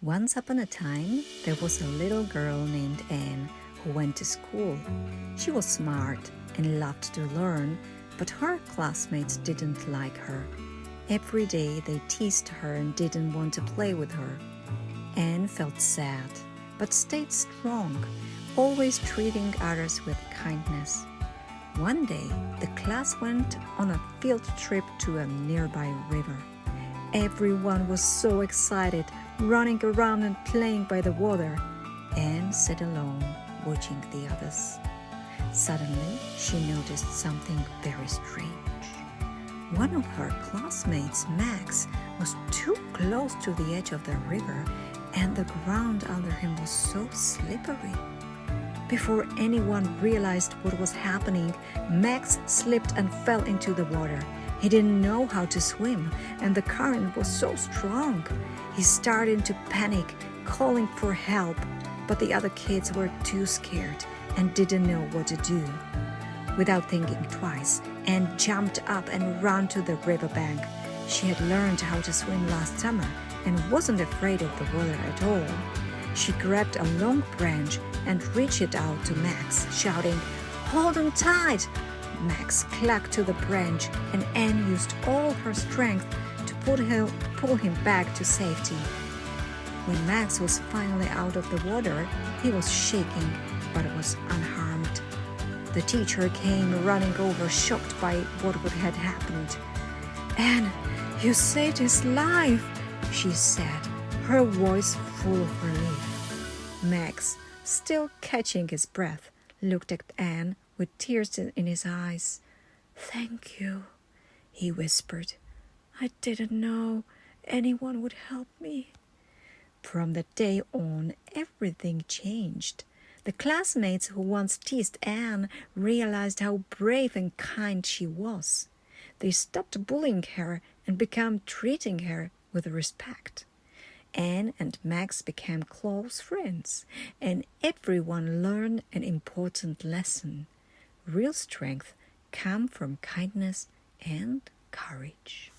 Once upon a time, there was a little girl named Anne who went to school. She was smart and loved to learn, but her classmates didn't like her. Every day they teased her and didn't want to play with her. Anne felt sad, but stayed strong, always treating others with kindness. One day, the class went on a field trip to a nearby river. Everyone was so excited, running around and playing by the water. Anne sat alone, watching the others. Suddenly, she noticed something very strange. One of her classmates, Max, was too close to the edge of the river, and the ground under him was so slippery. Before anyone realized what was happening, Max slipped and fell into the water. He didn't know how to swim, and the current was so strong. He started to panic, calling for help, but the other kids were too scared and didn't know what to do. Without thinking twice, Anne jumped up and ran to the riverbank. She had learned how to swim last summer and wasn't afraid of the water at all. She grabbed a long branch and reached it out to Max, shouting, "Hold on tight!" Max clung to the branch, and Anne used all her strength to pull him back to safety. When Max was finally out of the water, he was shaking but was unharmed. The teacher came running over, shocked by what had happened. "Anne, you saved his life," she said, her voice full of relief. Max, still catching his breath, looked at Anne with tears in his eyes. "Thank you," he whispered. "I didn't know anyone would help me." From that day on, everything changed. The classmates who once teased Anne realized how brave and kind she was. They stopped bullying her and began treating her with respect. Anne and Max became close friends, and everyone learned an important lesson. Real strength comes from kindness and courage.